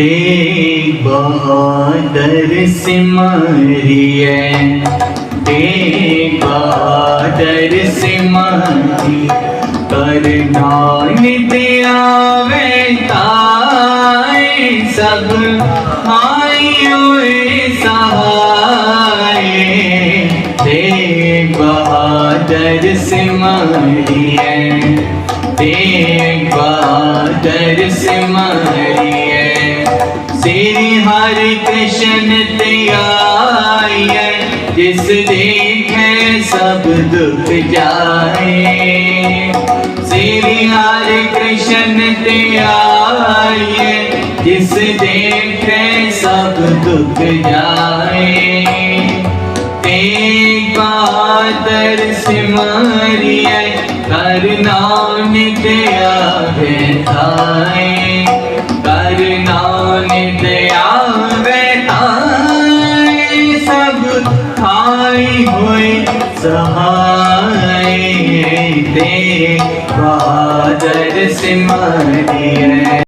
तेग बहादुर सिमरिए, तेग बहादुर सिमरी, करना नित आवे ताए, सब आयो सहाय। तेग बहादुर सिमरिए, तेग बहादुर सिमरिए, श्री हरि कृष्ण त्याये, जिस देखे सब दुख जाए। श्री हरि कृष्ण त्याये, जिस देखे सब दुख जाए। तेग बहादुर सिमरिए, करना नित आवे ताए, करना नित आवे ताए, सब खाई हुई सहाय। तेग बहादुर सिमरिए।